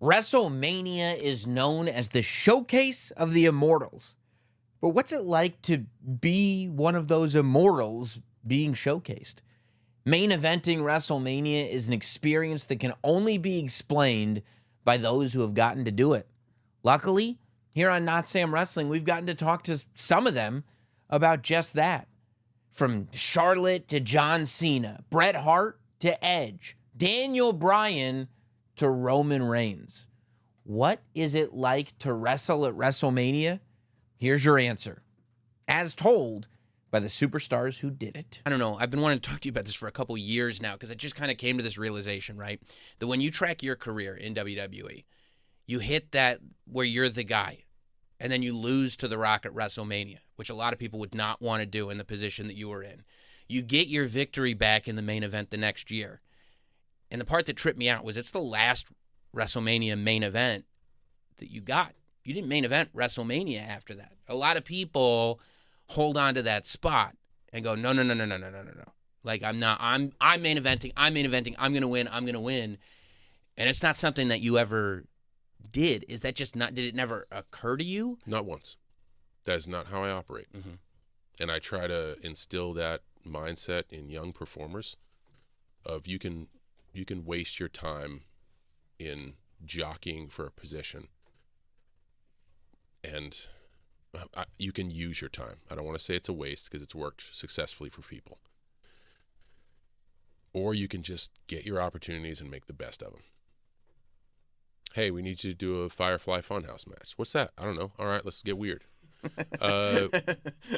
WrestleMania is known as the showcase of the immortals. But what's it like to be one of those immortals being showcased? Main eventing WrestleMania is an experience that can only be explained by those who have gotten to do it. Luckily, here on Notsam Wrestling, we've gotten to talk to some of them about just that. From Charlotte to John Cena, Bret Hart to Edge, Daniel Bryan to Roman Reigns. What is it like to wrestle at WrestleMania? Here's your answer. As told by the superstars who did it. I don't know. I've been wanting to talk to you about this for a couple years now because I just kind of came to this realization, right? That when you track your career in WWE, you hit that where you're the guy, and then you lose to The Rock at WrestleMania, which a lot of people would not want to do in the position that you were in. You get your victory back in the main event the next year. And the part that tripped me out was it's the last WrestleMania main event that you got. You didn't main event WrestleMania after that. A lot of people hold on to that spot and go, no. Like, I'm main eventing, I'm going to win. And it's not something that you ever did. Is that just not, did it never occur to you? Not once. That is not how I operate. Mm-hmm. And I try to instill that mindset in young performers of you can waste your time in jockeying for a position, and you can use your time. I don't want to say it's a waste because it's worked successfully for people. Or you can just get your opportunities and make the best of them. Hey, we need you to do a Firefly Funhouse match. What's that? I don't know. All right, let's get weird.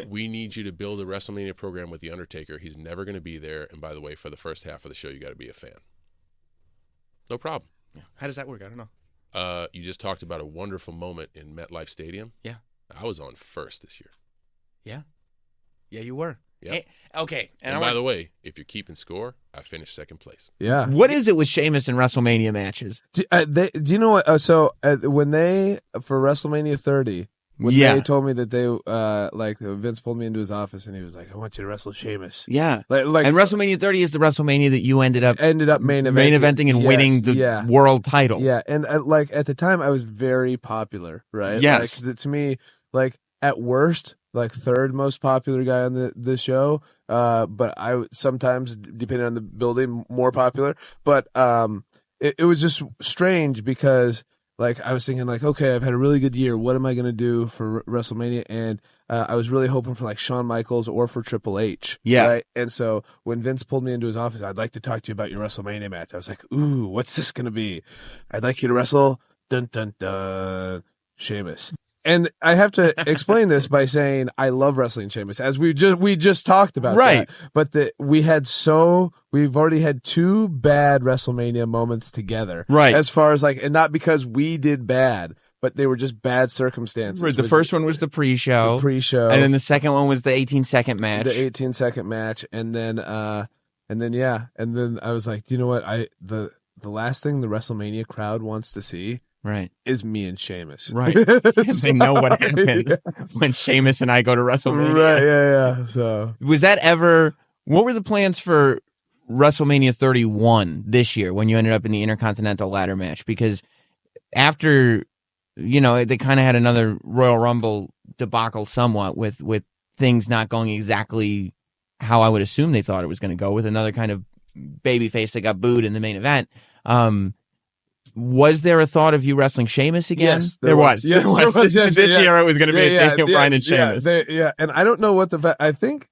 We need you to build a WrestleMania program with The Undertaker. He's never going to be there. And by the way, for the first half of the show, you got to be a fan. No problem. Yeah. How does that work? I don't know. You just talked about a wonderful moment in MetLife Stadium. Yeah. I was on first this year. Yeah. Yeah, you were. Yeah. Okay. And by the way, if you're keeping score, I finished second place. Yeah. What is it with Sheamus in WrestleMania matches? Do you know what? When they, for WrestleMania 30, when they told me that they, Vince pulled me into his office and he was like, I want you to wrestle Sheamus. Yeah. Like, and WrestleMania 30 is the WrestleMania that you ended up main eventing and yes, winning the world title. Yeah. And at the time I was very popular, right? Yes. Like, to me, like at worst, like third most popular guy on the show. But I sometimes, depending on the building, more popular. But it was just strange because like I was thinking like, okay, I've had a really good year. What am I going to do for WrestleMania? And I was really hoping for like Shawn Michaels or for Triple H. Yeah. Right? And so when Vince pulled me into his office, I'd like to talk to you about your WrestleMania match. I was like, ooh, what's this going to be? I'd like you to wrestle dun dun dun Sheamus. And I have to explain this by saying I love wrestling Sheamus, as we just talked about, right? That. But we've already had two bad WrestleMania moments together, right? As far as like, and not because we did bad, but they were just bad circumstances. Right. The first one was the pre-show, and then the second one was the 18-second match, the 18-second match, and then I was like, do you know what? The last thing the WrestleMania crowd wants to see. Right. Is me and Sheamus. Right. They know what happened when Sheamus and I go to WrestleMania. Right, yeah. So was that ever, what were the plans for WrestleMania 31 this year when you ended up in the Intercontinental ladder match? Because after, they kind of had another Royal Rumble debacle somewhat with things not going exactly how I would assume they thought it was going to go, with another kind of babyface that got booed in the main event. Was there a thought of you wrestling Sheamus again? Yes, there was. Yes, there was. This year it was going to be Daniel Bryan and Sheamus. And I don't know what I think,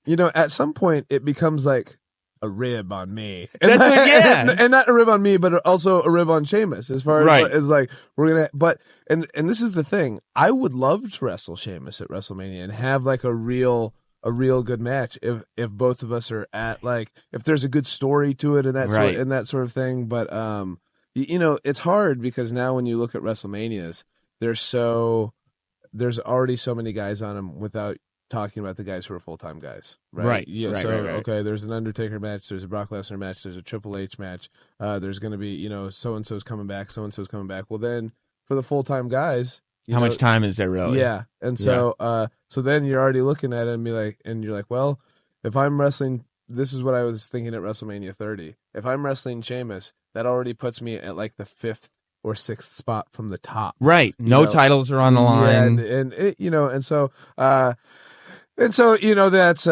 at some point it becomes like a rib on me. And not a rib on me, but also a rib on Sheamus, as far as like, we're going to, but, and this is the thing, I would love to wrestle Sheamus at WrestleMania and have like a real good match if both of us are at, like, if there's a good story to it and that sort of thing. But, it's hard because now when you look at WrestleManias, there's already so many guys on them without talking about the guys who are full-time guys, right? Right. Yeah. Right, So, right. Okay, there's an Undertaker match, there's a Brock Lesnar match, there's a Triple H match, there's going to be, so-and-so's coming back, so-and-so's coming back. Well, then for the full-time guys, how much time is there really? Yeah. And so, so then you're already looking at it and you're like, well, if I'm wrestling, this is what I was thinking at WrestleMania 30. If I'm wrestling Sheamus, that already puts me at like the fifth or 6th spot from the top. Right. No titles are on the line. Yeah, and it, and so that's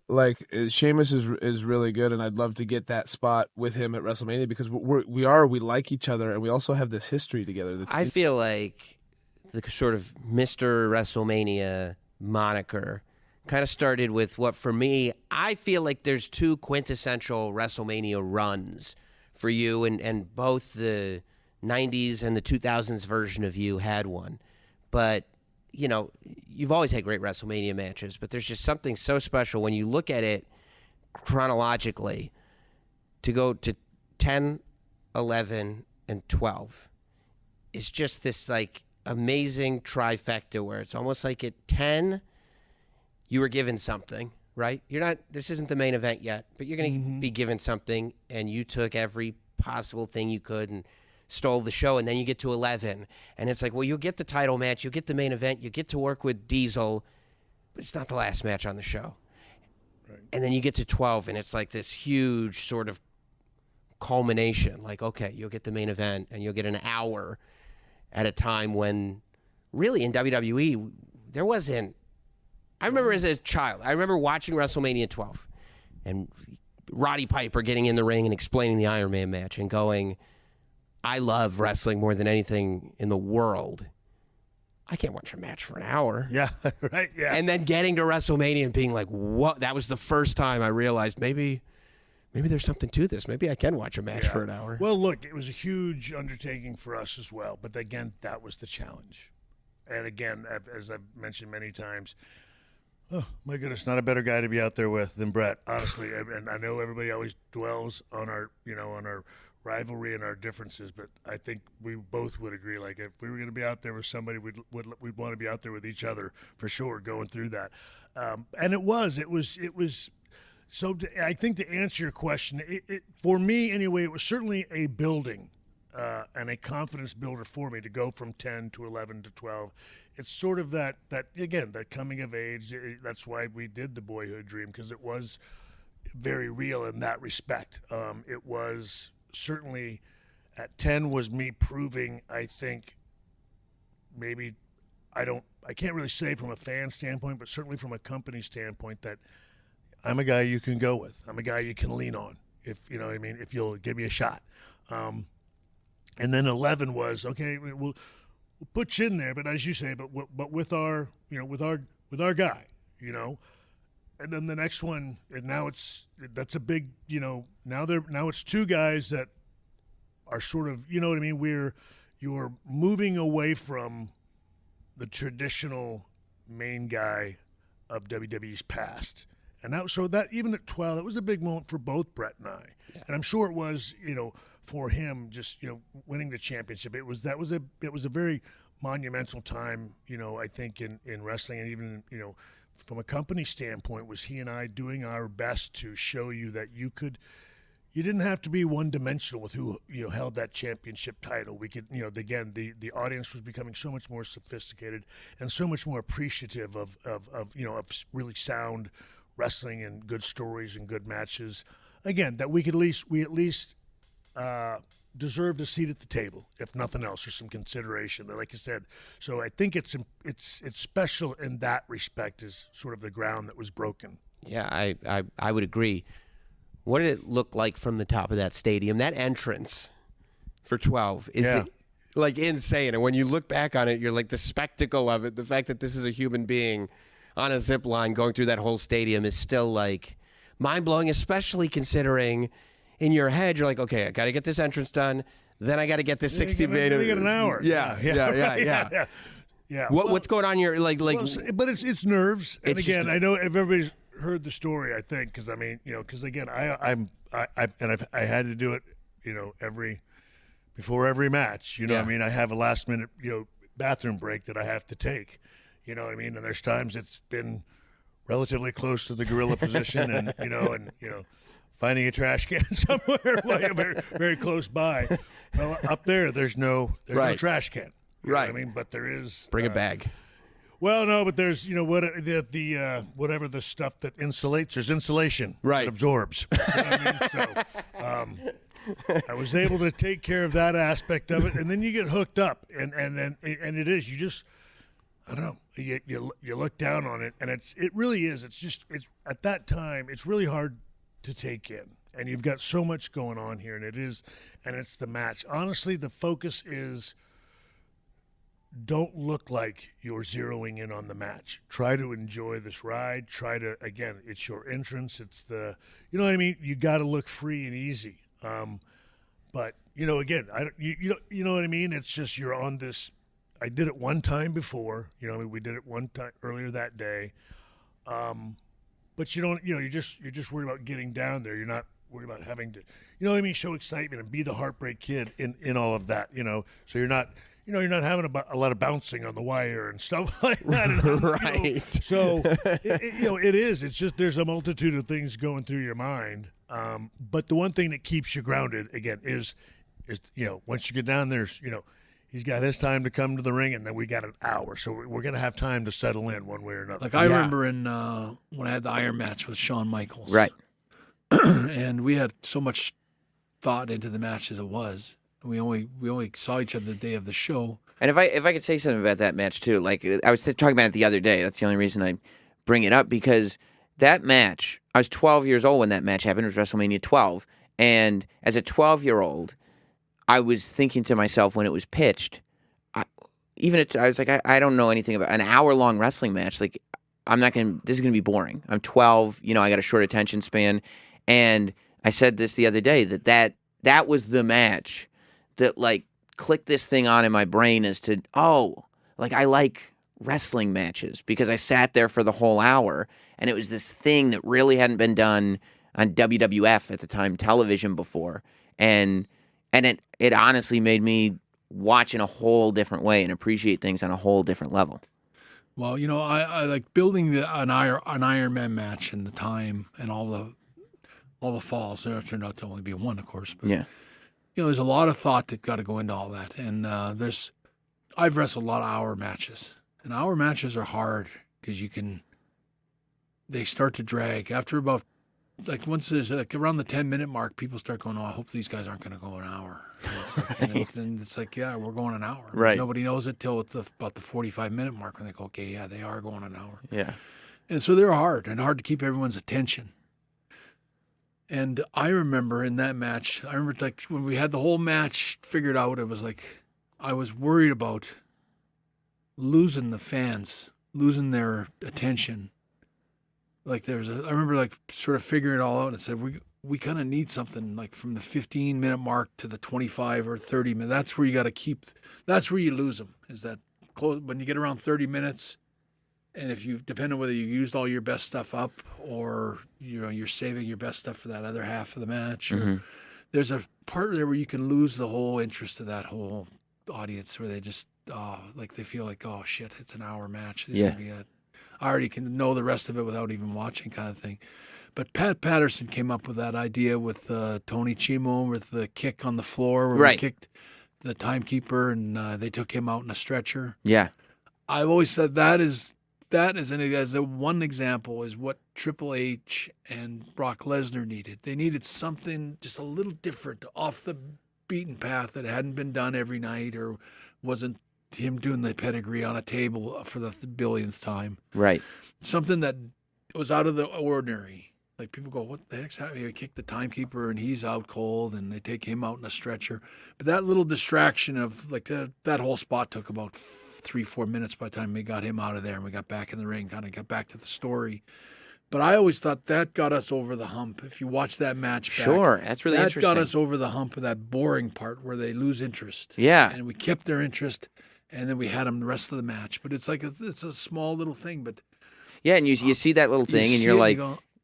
like Sheamus is really good, and I'd love to get that spot with him at WrestleMania because we like each other, and we also have this history together. I feel like the sort of Mr. WrestleMania moniker kind of started with what, for me, I feel like there's 2 quintessential WrestleMania runs for you, and both the 90s and the 2000s version of you had one. But, you've always had great WrestleMania matches, but there's just something so special when you look at it chronologically to go to 10, 11, and 12 is just this, like, amazing trifecta where it's almost like at 10 you were given something, right? This isn't the main event yet, but you're going to be given something, and you took every possible thing you could and stole the show. And then you get to 11, and it's like, well, you'll get the title match, you'll get the main event, you get to work with Diesel, but it's not the last match on the show. Right. And then you get to 12, and it's like this huge sort of culmination. Like, okay, you'll get the main event, and you'll get an hour at a time when really in WWE, there wasn't. I remember as a child, I remember watching WrestleMania 12 and Roddy Piper getting in the ring and explaining the Iron Man match and going, I love wrestling more than anything in the world. I can't watch a match for an hour. Yeah, right, yeah. And then getting to WrestleMania and being like, what? That was the first time I realized maybe there's something to this. Maybe I can watch a match for an hour. Well, look, it was a huge undertaking for us as well. But again, that was the challenge. And again, as I've mentioned many times, oh, my goodness, not a better guy to be out there with than Bret, honestly. And I know everybody always dwells on our rivalry and our differences, but I think we both would agree, like, if we were going to be out there with somebody, we'd want to be out there with each other for sure, going through that. And it was. So I think to answer your question, it for me anyway, it was certainly a building and a confidence builder for me to go from 10 to 11 to 12. It's sort of that again, that coming of age. That's why we did the boyhood dream, because it was very real in that respect. It was certainly at 10 was me proving, I think, maybe I can't really say from a fan standpoint, but certainly from a company standpoint, that I'm a guy you can go with. I'm a guy you can lean on, if you know what I mean, if you'll give me a shot. And then 11 was, okay, we'll put you in there, but as you say, but with our, with our guy, And then the next one, and that's a big, now it's 2 guys that are sort of, you know what I mean, you're moving away from the traditional main guy of WWE's past. And that even at 12, that was a big moment for both Bret and I. Yeah. And I'm sure it was, for him, just, winning the championship. It was a very monumental time, I think in wrestling, and even, from a company standpoint, was he and I doing our best to show you that you didn't have to be one-dimensional with who held that championship title. We could, again, the audience was becoming so much more sophisticated and so much more appreciative of really sound wrestling and good stories and good matches. Again, that we at least deserved a seat at the table, if nothing else, or some consideration. Like I said, so I think it's special in that respect, is sort of the ground that was broken. Yeah, I would agree. What did it look like from the top of that stadium? That entrance for 12 is like insane. And when you look back on it, you're like, the spectacle of it, the fact that this is a human being on a zip line going through that whole stadium is still like mind-blowing, especially considering in your head, you're like, okay, I got to get this entrance done. Then I got to get this 60 minute. We get an hour. Yeah. What's going on here? But it's nerves. And again, I know everybody's heard the story, I think, because I mean, because again, I had to do it, before every match. What I mean, I have a last minute, bathroom break that I have to take. You know what I mean? And there's times it's been relatively close to the gorilla position, and finding a trash can somewhere very, very close by. Well, up there's no trash can. You know what I mean? But there is. Bring a bag. Well, no, but there's whatever the stuff that insulates. There's insulation. Right. That absorbs. You know what I mean? So, I was able to take care of that aspect of it, and then you get hooked up, and it is, you just, I don't know, you look down on it, and it really is. It's at that time, it's really hard to take in, and you've got so much going on here, and it's the match. Honestly, the focus is, don't look like you're zeroing in on the match. Try to enjoy this ride. Again, it's your entrance. It's you know what I mean? You got to look free and easy. But, again, you know what I mean? It's just you're on this. I did it one time before. We did it one time earlier that day. But you don't, you're just worried about getting down there. You're not worried about having to, show excitement and be the heartbreak kid in all of that, So you're not. You're not having a lot of bouncing on the wire and stuff like that. Right. So, it is. It's just there's a multitude of things going through your mind. But the one thing that keeps you grounded, again, is once you get down there, he's got his time to come to the ring, and then we got an hour. So we're going to have time to settle in one way or another. Like I remember when I had the Iron match with Shawn Michaels. Right. And we had so much thought into the match as it was. We only saw each other the day of the show. And if I could say something about that match too, like I was talking about it the other day. That's the only reason I bring it up, because that match, I was 12 years old when that match happened. It was WrestleMania 12, and as a 12-year-old, I was thinking to myself when it was pitched, I was like, I don't know anything about an hour-long wrestling match. Like, this is gonna be boring. I'm 12. I got a short attention span, and I said this the other day that was the match that like clicked this thing on in my brain as to, I like wrestling matches, because I sat there for the whole hour, and it was this thing that really hadn't been done on WWF at the time, television before, and it honestly made me watch in a whole different way and appreciate things on a whole different level. Well, I like building an Iron Man match and the time and all the falls. There turned out to only be one, of course. But, yeah. There's a lot of thought that got to go into all that. And I've wrestled a lot of hour matches. And hour matches are hard because they start to drag. After about, once there's around the 10-minute mark, people start going, I hope these guys aren't going to go an hour. And it's like, yeah, we're going an hour. Right. Nobody knows it till about the 45-minute mark when they go, okay, yeah, they are going an hour. Yeah. And so they're hard to keep everyone's attention. And I remember in that match, when we had the whole match figured out, it was like I was worried about losing the fans, losing their attention. I remember sort of figuring it all out and said, we kind of need something like from the 15-minute mark to the 25 or 30 minutes. That's where you got to that's where you lose them, is that close, when you get around 30 minutes. And if depend on whether you used all your best stuff up or you're saving your best stuff for that other half of the match, or there's a part there where you can lose the whole interest of that whole audience, where they just they feel like, oh shit, it's an hour match. This is gonna be I already can know the rest of it without even watching, kind of thing. But Pat Patterson came up with that idea with Tony Chimo, with the kick on the floor where he kicked the timekeeper, and they took him out in a stretcher. Yeah, I've always said that is as a one example is what Triple H and Brock Lesnar needed. They needed something just a little different, off the beaten path, that hadn't been done every night, or wasn't him doing the pedigree on a table for the billionth time. Right. Something that was out of the ordinary. Like, people go, what the heck's happening? He kicked the timekeeper and he's out cold, and they take him out in a stretcher. But that little distraction of that whole spot took about 3-4 minutes by the time we got him out of there and we got back in the ring, kind of got back to the story. But I always thought that got us over the hump. If you watch that match back, sure, that's really interesting. That got us over the hump of that boring part where they lose interest. Yeah. And we kept their interest, and then we had them the rest of the match. But it's it's a small little thing. But yeah, and you see that little thing, and you're like,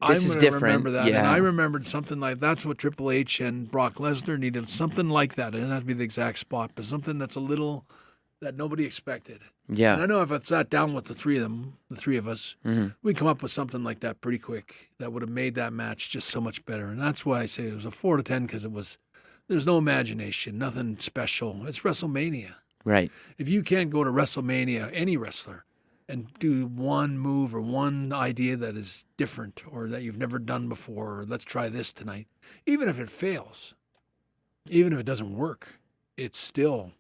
this is different. Remember that. Yeah. And I remembered something like that's what Triple H and Brock Lesnar needed. Something like that. It didn't have to be the exact spot, but something that's a little that nobody expected. Yeah. And I know if I sat down with the three of us, we'd come up with something like that pretty quick that would have made that match just so much better. And that's why I say it was a 4 to 10, because there's no imagination, nothing special. It's WrestleMania. Right. If you can't go to WrestleMania, any wrestler, and do one move or one idea that is different or that you've never done before, or let's try this tonight, even if it fails, even if it doesn't work, it's still,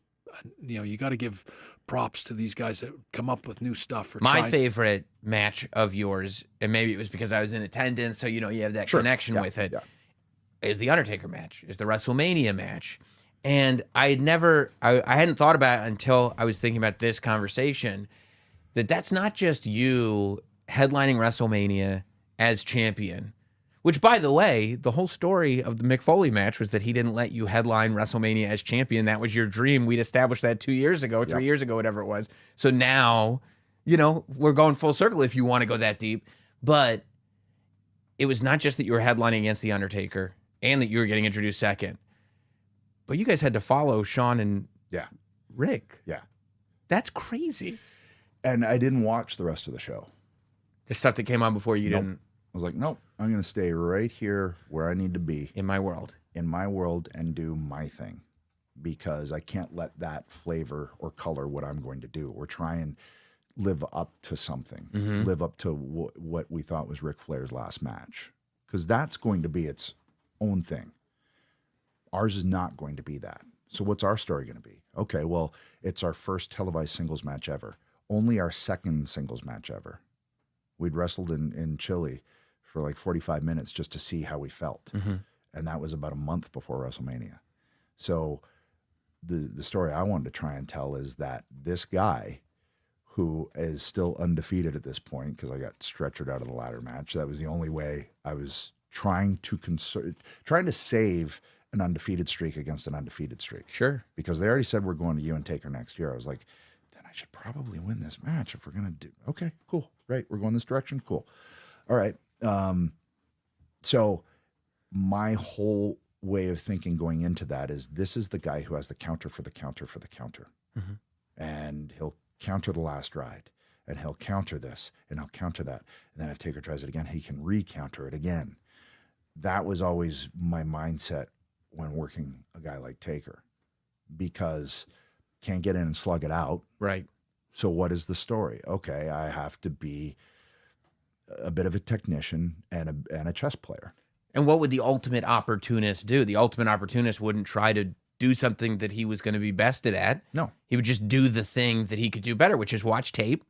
you got to give props to these guys that come up with new stuff. My favorite match of yours, and maybe it was because I was in attendance, so you have that connection with it, is the Undertaker match, is the WrestleMania match. And I hadn't thought about it until I was thinking about this conversation, that's not just you headlining WrestleMania as champion, which, by the way, the whole story of the Mick Foley match was that he didn't let you headline WrestleMania as champion. That was your dream. We'd established that 2 years ago, 3 years ago, whatever it was. So now, we're going full circle if you want to go that deep. But it was not just that you were headlining against The Undertaker and that you were getting introduced second, but you guys had to follow Shawn and Rick. Yeah. That's crazy. And I didn't watch the rest of the show. The stuff that came on before you didn't. I was like, nope, I'm going to stay right here where I need to be. In my world. And do my thing. Because I can't let that flavor or color what I'm going to do or try and live up to something. Live up to what we thought was Ric Flair's last match. Because that's going to be its own thing. Ours is not going to be that. So what's our story going to be? Okay, well, it's our first televised singles match ever. Only our second singles match ever. We'd wrestled in Chile for like 45 minutes just to see how we felt. And that was about a month before WrestleMania. So the story I wanted to try and tell is that this guy who is still undefeated at this point, because I got stretchered out of the ladder match, that was the only way I was trying to save an undefeated streak against an undefeated streak. Sure. Because they already said we're going to you and Taker next year. I was like, then I should probably win this match if we're going to do. Okay, cool. Right. We're going this direction. Cool. All right. So my whole way of thinking going into that is this is the guy who has the counter for the counter for the counter. And he'll counter the last ride and he'll counter this and he'll counter that. And then if Taker tries it again, he can re-counter it again. That was always my mindset when working a guy like Taker, because can't get in and slug it out. Right. So what is the story? Okay, I have to be a bit of a technician and a chess player. And what would the ultimate opportunist do? The ultimate opportunist wouldn't try to do something that he was going to be bested at. No. He would just do the thing that he could do better, which is watch tape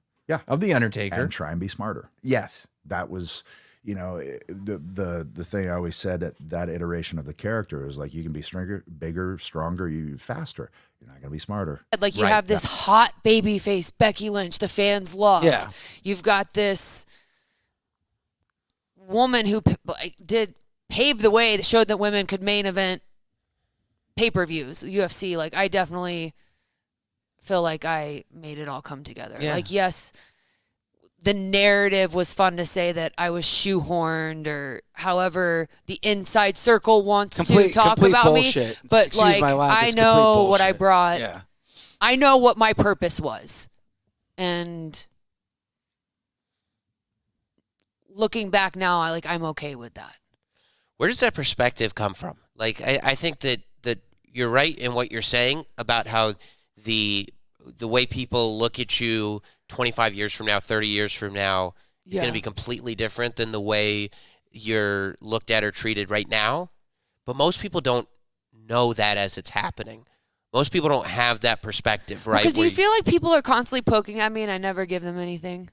of The Undertaker. And try and be smarter. Yes. That was, the thing I always said at that iteration of the character is like, you can be stronger, bigger, stronger, faster. You're not going to be smarter. Like you have this hot baby face, Becky Lynch, the fans love. Yeah. You've got this woman who did pave the way that showed that women could main event pay-per-views, UFC. Like, I definitely feel like I made it all come together. Yeah. Like, yes, the narrative was fun to say that I was shoehorned, or however the inside circle wants to talk about bullshit. me. But Excuse like, my language, I know what I bullshit. brought. Yeah. I know what my purpose was. And looking back now, I'm okay with that. Where does that perspective come from? Like, I think that you're right in what you're saying about how the way people look at you 25 years from now, 30 years from now is going to be completely different than the way you're looked at or treated right now. But most people don't know that as it's happening. Most people don't have that perspective, right? Because do you feel like people are constantly poking at me and I never give them anything?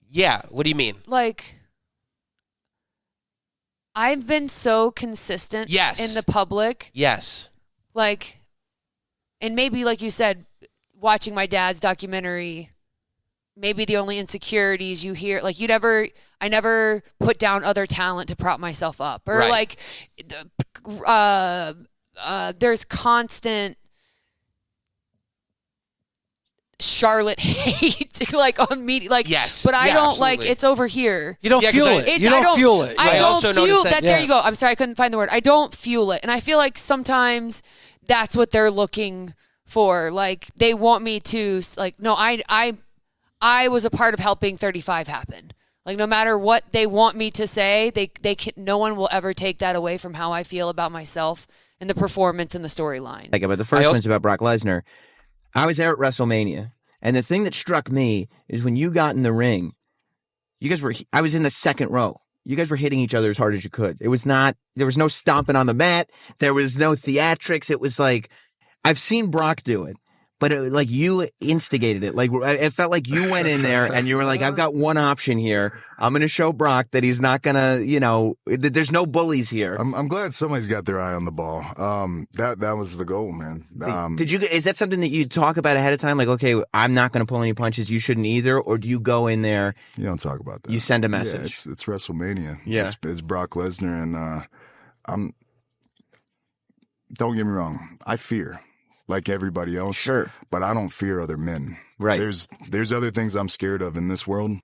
Yeah. What do you mean? Like, I've been so consistent in the public. Yes. Like, and maybe, like you said, watching my dad's documentary, maybe the only insecurities you hear, like I never put down other talent to prop myself up. Or like, there's constant Charlotte hate like on media, like but I don't absolutely. like it's over here. You don't fuel it. You don't fuel it. I don't also fuel noticed that. There you go. I'm sorry, I couldn't find the word. I don't fuel it, and I feel like sometimes that's what they're looking for. Like they want me to like. No, I was a part of helping 35 happen. Like no matter what they want me to say, they can, no one will ever take that away from how I feel about myself and the performance and the storyline. Like, but the first one's about Brock Lesnar. I was there at WrestleMania, and the thing that struck me is when you got in the ring, I was in the second row. you guys were hitting each other as hard as you could. There was no stomping on the mat. There was no theatrics. It was like, I've seen Brock do it, but like you instigated it. Like it felt like you went in there and you were like, I've got one option here. I'm going to show Brock that he's not going to, there's no bullies here. I'm glad somebody's got their eye on the ball. That was the goal, man. Is that something that you talk about ahead of time? Like, okay, I'm not going to pull any punches. You shouldn't either. Or do you go in there? You don't talk about that. You send a message. Yeah, it's WrestleMania. Yeah. It's Brock Lesnar. And don't get me wrong. I fear, like everybody else. Sure. But I don't fear other men. Right. There's other things I'm scared of in this world,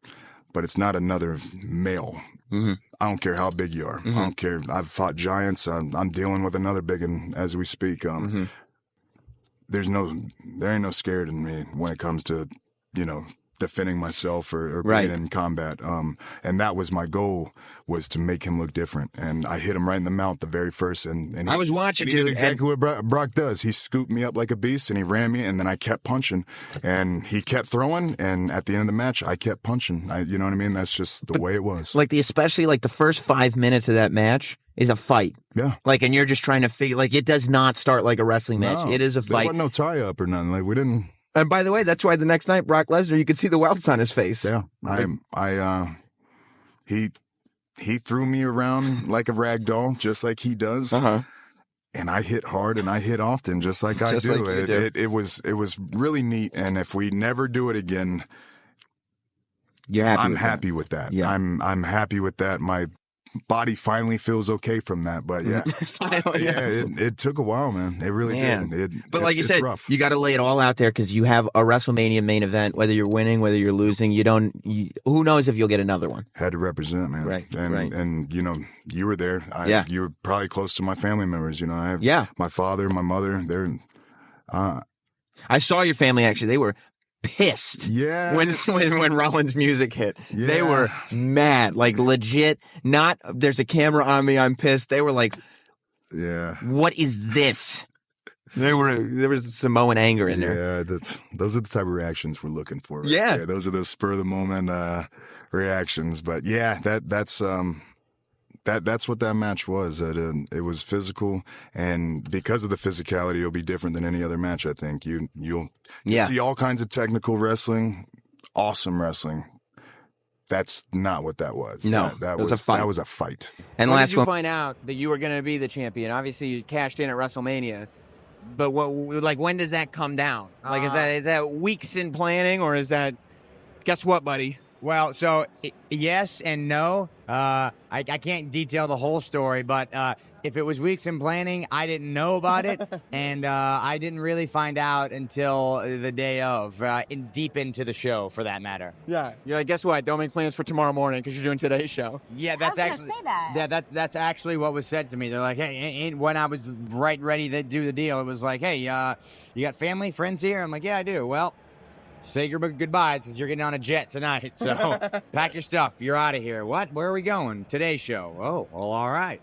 but it's not another male. Mm-hmm. I don't care how big you are. Mm-hmm. I don't care. I've fought giants. I'm dealing with another big one as we speak. Mm-hmm. There ain't no scared in me when it comes to, defending myself or being in combat. And that was my goal, was to make him look different. And I hit him right in the mouth the very first. And I was watching, he did exactly what Brock does. He scooped me up like a beast and he ran me, and then I kept punching and he kept throwing. And at the end of the match, I kept punching. You know what I mean? That's just the way it was. Especially the first 5 minutes of that match is a fight. Yeah. And you're just trying to figure, it does not start like a wrestling match. No, it is a fight. There wasn't no tie up or nothing. We didn't. And by the way, that's why the next night, Brock Lesnar, you could see the welts on his face. Yeah, he threw me around like a rag doll, just like he does. Uh-huh. And I hit hard and I hit often, just like I do. It was really neat. And if we never do it again, I'm happy with that. Yeah. I'm happy with that. My body finally feels okay from that, but it took a while, man. It really did. But like you said, rough. You got to lay it all out there because you have a WrestleMania main event. Whether you're winning, whether you're losing, who knows if you'll get another one. Had to represent, man. Right. And you were there. You were probably close to my family members. I have my father, my mother. They're. I saw your family actually. They were pissed when Rollins' music hit. Yeah. They were mad, legit. Not there's a camera on me, I'm pissed. They were like, what is this? There was Samoan anger in there. Yeah, those are the type of reactions we're looking for. Right there. Those are the spur of the moment reactions. But that's what that match was. It was physical, and because of the physicality, it'll be different than any other match. I think you'll see all kinds of technical wrestling, awesome wrestling. That's not what that was. No, that was a fight. That was a fight. And when did you find out that you were going to be the champion? Obviously, you cashed in at WrestleMania, but when does that come down? Is that weeks in planning, or is that? Guess what, buddy? Well, so yes and no. I can't detail the whole story, but if it was weeks in planning, I didn't know about it, and I didn't really find out until the day of, deep into the show, for that matter. Yeah, you're like, guess what? Don't make plans for tomorrow morning because you're doing today's show. Yeah, that's actually say that. Yeah, that's actually what was said to me. They're like, hey, when I was ready to do the deal, it was like, hey, you got family, friends here? I'm like, yeah, I do. Well, say your goodbyes because you're getting on a jet tonight. So pack your stuff. You're out of here. What? Where are we going? Today's show. Oh, well, all right.